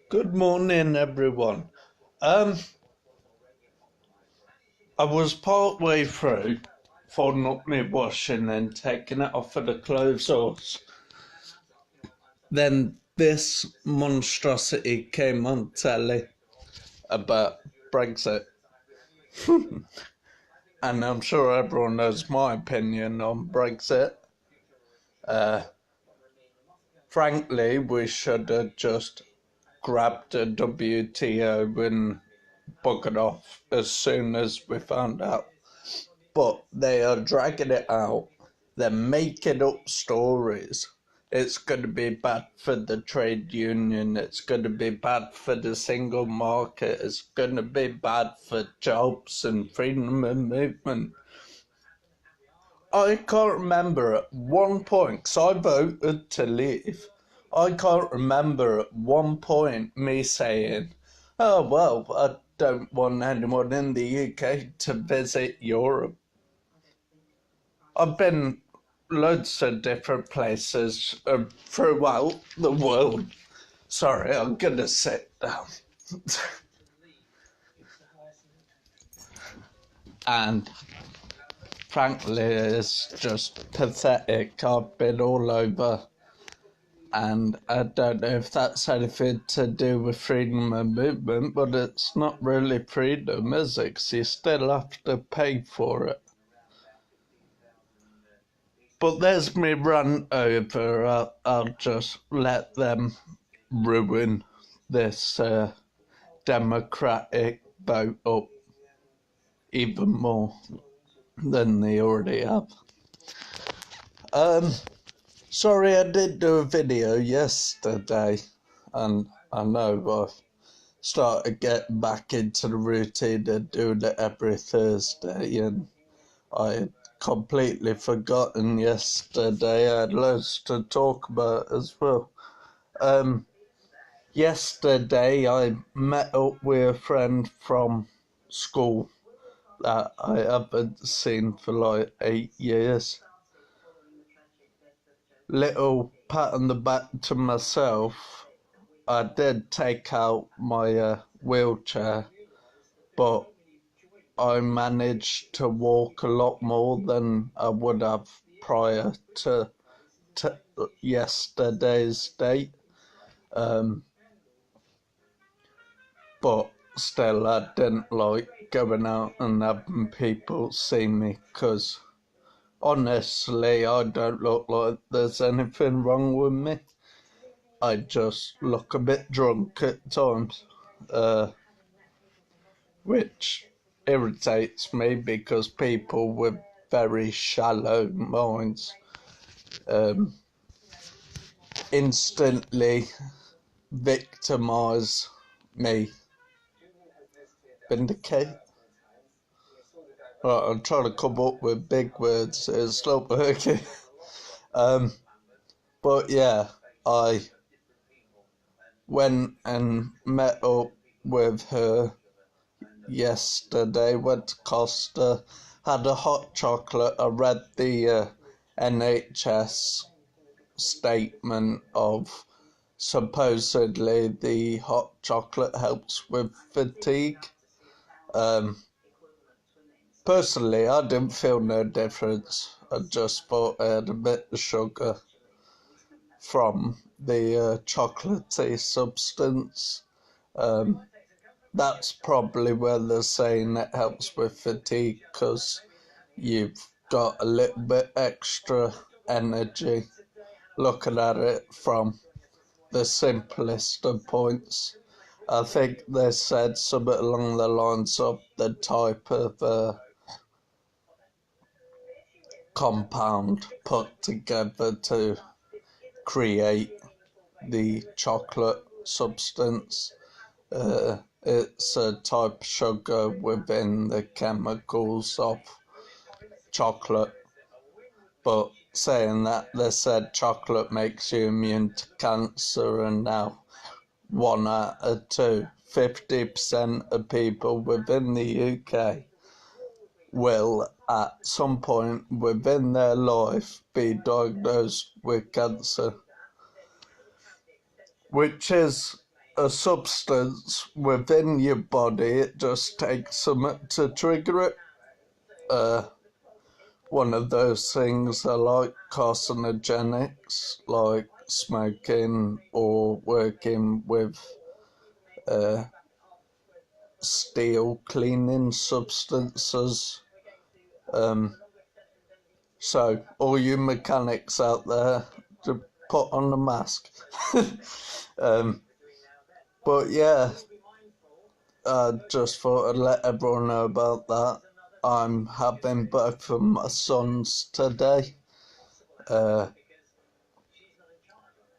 Good morning, everyone. Um, I was part way through folding up my washing and taking it off of the clothes horse. Then this monstrosity came on telly about Brexit. And I'm sure everyone knows my opinion on Brexit. Frankly, we should have just grabbed the WTO and buggered off as soon as we found out. But they are dragging it out. They're making up stories. It's going to be bad for the trade union. It's going to be bad for the single market. It's going to be bad for jobs and freedom of movement. I can't remember at one point, because I voted to leave, I can't remember at one point me saying, oh, well, I don't want anyone in the UK to visit Europe. I've been loads of different places throughout the world. Sorry, I'm gonna sit down. And frankly, it's just pathetic. I've been all over, and I don't know if that's anything to do with freedom of movement, but it's not really freedom, is it? 'Cause you still have to pay for it. But there's me rant over. I'll just let them ruin this democratic vote up even more than they already have. Sorry, I did do a video yesterday, and I know I've started getting back into the routine of doing it every Thursday, and I had completely forgotten yesterday. I had loads to talk about as well. Yesterday I met up with a friend from school that I haven't seen for like 8 years. Little pat on the back to myself. I did take out my wheelchair, but I managed to walk a lot more than I would have prior to yesterday's date. But still, I didn't like going out and having people see me, because honestly, I don't look like there's anything wrong with me. I just look a bit drunk at times, which irritates me because people with very shallow minds instantly victimise me. Vindicate? Right, I'm trying to come up with big words. It's not working. But yeah, I went and met up with her yesterday, went to Costa, had a hot chocolate. I read the NHS statement of supposedly the hot chocolate helps with fatigue. Personally, I didn't feel no difference. I just thought I had a bit of sugar from the chocolatey substance. That's probably where they're saying it helps with fatigue, because you've got a little bit extra energy. Looking at it from the simplest of points, I think they said something along the lines of the type of compound put together to create the chocolate substance. It's a type of sugar within the chemicals of chocolate. But saying that, they said chocolate makes you immune to cancer, and now 1 out of 2, 50% of people within the UK will at some point within their life be diagnosed with cancer, which is a substance within your body. It just takes something to trigger it. One of those things are like carcinogenics, like smoking or working with steel cleaning substances. So all you mechanics out there, to put on the mask. But yeah, I just thought I'd let everyone know about that. I'm having both of my sons today.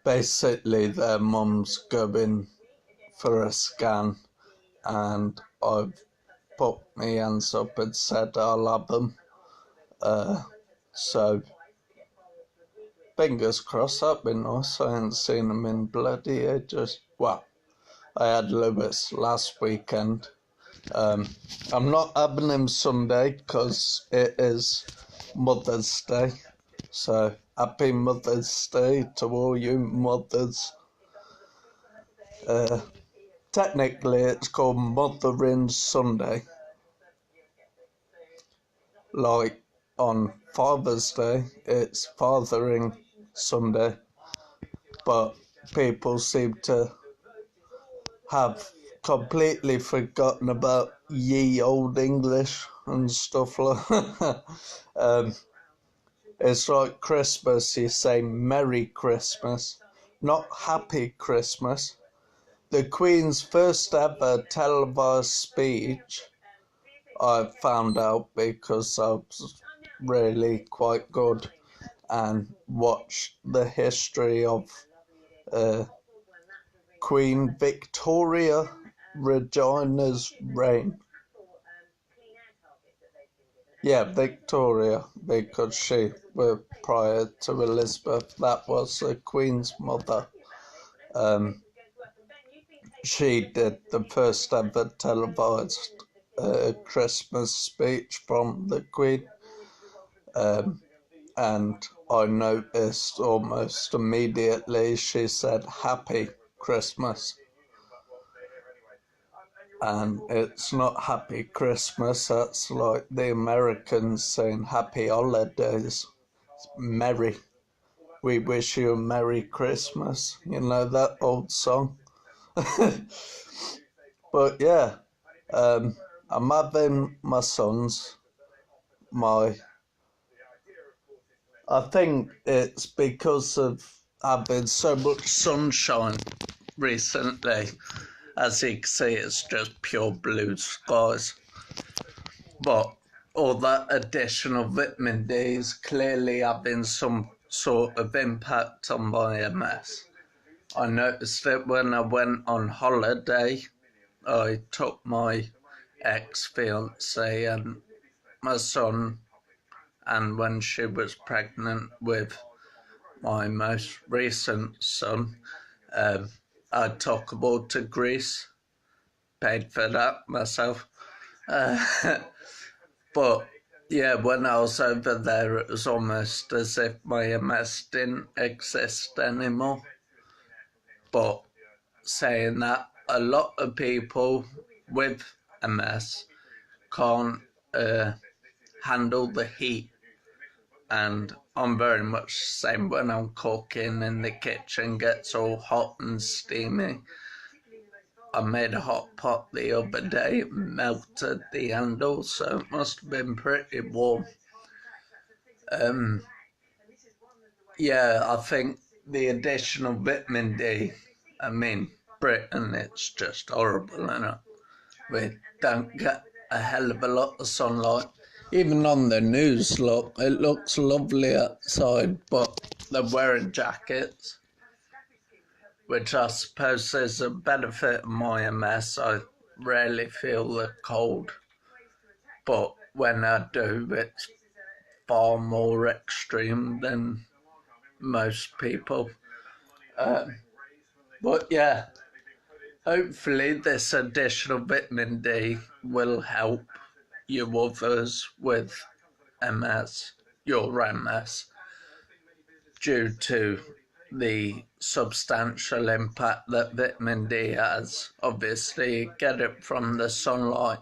Basically, their mum's going for a scan, and I've put my hands up and said I'll have them. So, fingers crossed, that'd be nice. I ain't seen them in bloody ages. Well, I had Lewis last weekend. I'm not having him Sunday because it is Mother's Day. So, happy Mother's Day to all you mothers. Technically, it's called Mothering Sunday. Like on Father's Day, it's Fathering Sunday. But people seem to have completely forgotten about ye old English and stuff like that. It's like Christmas, you say Merry Christmas, not Happy Christmas. The Queen's first ever televised speech, I found out because I was really quite good and watched the history of Queen Victoria Regina's reign. Yeah, Victoria, because she was prior to Elizabeth, that was the Queen's mother. She did the first ever televised Christmas speech from the Queen, and I noticed almost immediately she said Happy Christmas. And it's not Happy Christmas, that's like the Americans saying Happy Holidays. It's merry. We wish you a Merry Christmas. You know that old song? But yeah, I'm having my sons. I think it's because of having so much sunshine recently. As you can see, it's just pure blue skies. But all that additional vitamin D is clearly having some sort of impact on my MS. I noticed it when I went on holiday. I took my ex-fiancée and my son, and when she was pregnant with my most recent son, I took them all to Greece, paid for that myself. But yeah, when I was over there, it was almost as if my MS didn't exist anymore. But saying that, a lot of people with MS can't handle the heat, and I'm very much the same when I'm cooking in the kitchen, gets all hot and steamy. I made a hot pot the other day, melted the handle, so it must have been pretty warm. Yeah, I think the additional vitamin D, I mean, Britain, it's just horrible, isn't it? We don't get a hell of a lot of sunlight. Even on the news, look, it looks lovely outside, but they're wearing jackets, which I suppose is a benefit of my MS. I rarely feel the cold, but when I do, it's far more extreme than most people. But yeah, hopefully this additional vitamin D will help you others with MS, your MS, due to the substantial impact that vitamin D has. Obviously, you get it from the sunlight,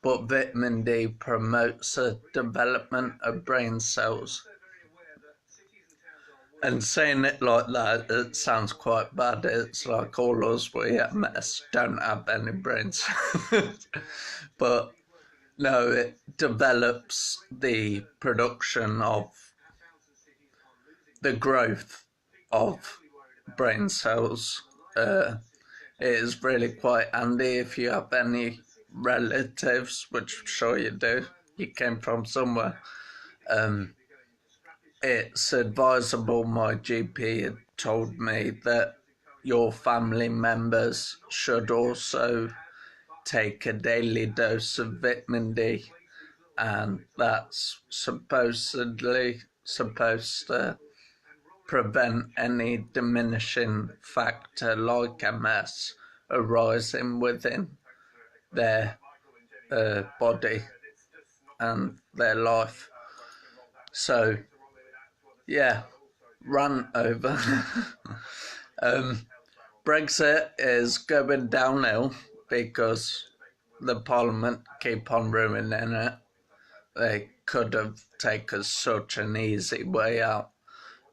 but vitamin D promotes the development of brain cells. And saying it like that, it sounds quite bad. It's like all us with MS don't have any brain cells. But no, it develops the production of the growth of brain cells. It is really quite handy if you have any relatives, which I'm sure you do. You came from somewhere. It's advisable, my GP had told me, that your family members should also take a daily dose of vitamin D, and that's supposedly supposed to prevent any diminishing factor like MS arising within their body and their life. So, yeah, run over. Brexit is going downhill because the Parliament keep on ruining it. They could have taken such an easy way out.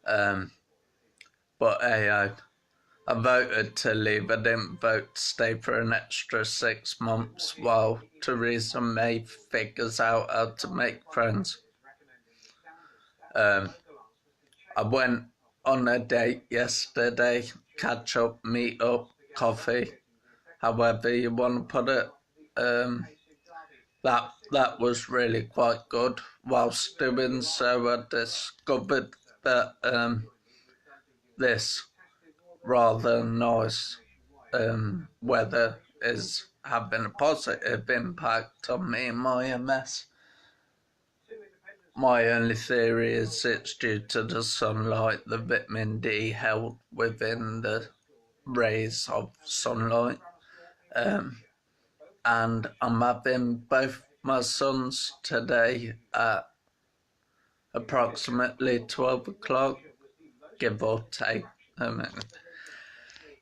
But hey, I voted to leave. I didn't vote to stay for an extra 6 months while Theresa May figures out how to make friends. I went on a date yesterday, catch up, meet up, coffee, however you want to put it. That was really quite good. Whilst doing so, I discovered that this rather nice weather is having a positive impact on me and my MS. My only theory is it's due to the sunlight, the vitamin D held within the rays of sunlight. And I'm having both my sons today at approximately 12 o'clock, give or take. I'm not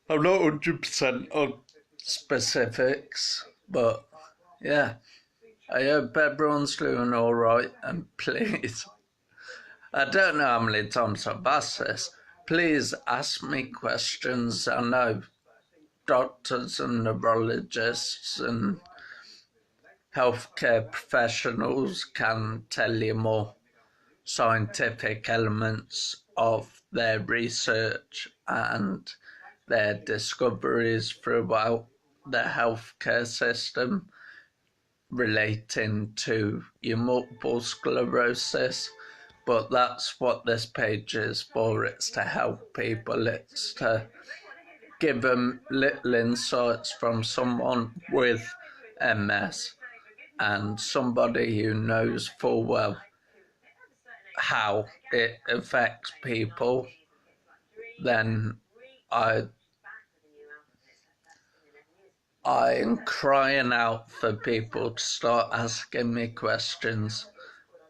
100% on specifics, but yeah, I hope everyone's doing all right, and please, I don't know how many times I've asked this, please ask me questions. I know doctors and neurologists and healthcare professionals can tell you more scientific elements of their research and their discoveries throughout the healthcare system relating to your multiple sclerosis, but that's what this page is for. It's to help people. It's to give them little insights from someone with MS and somebody who knows full well how it affects people. Then I'm crying out for people to start asking me questions.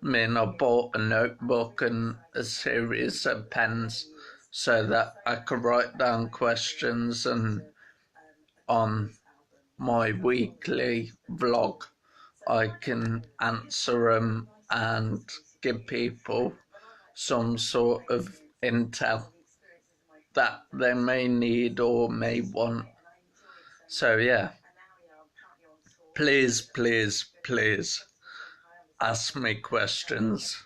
I mean, I bought a notebook and a series of pens so that I could write down questions, and on my weekly vlog I can answer them and give people some sort of intel that they may need or may want. So yeah, please, please, please ask me questions.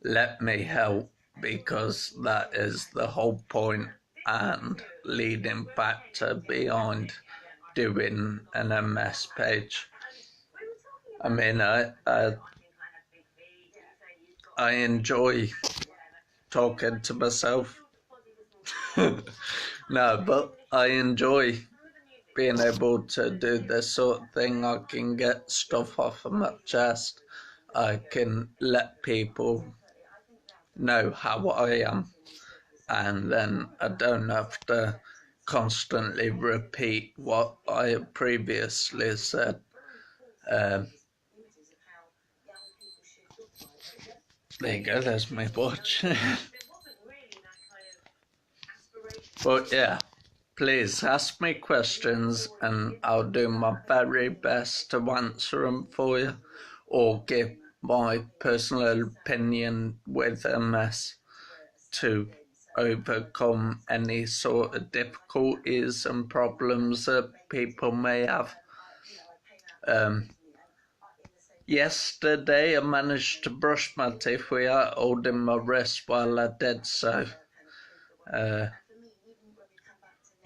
Let me help, because that is the whole point and leading factor behind doing an MS page. I mean, I enjoy talking to myself. No, but I enjoy being able to do this sort of thing. I can get stuff off of my chest. I can let people know how I am, and then I don't have to constantly repeat what I have previously said. There you go, there's my watch. But yeah, please ask me questions and I'll do my very best to answer them for you or give my personal opinion with MS to overcome any sort of difficulties and problems that people may have. Yesterday I managed to brush my teeth without holding my wrist while I did so.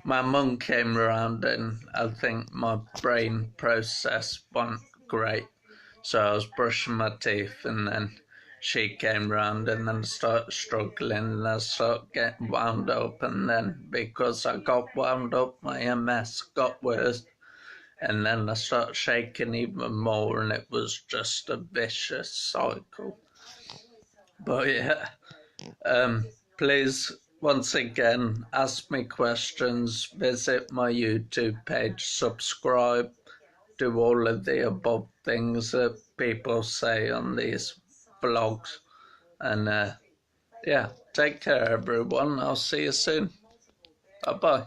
My mum came around and I think my brain process wasn't great. So I was brushing my teeth and then she came round and then I started struggling and I started getting wound up, and then because I got wound up my MS got worse, and then I started shaking even more and it was just a vicious cycle. But yeah, please once again ask me questions, visit my YouTube page, subscribe, do all of the above things that people say on these vlogs. And yeah, take care everyone. I'll see you soon. Bye bye.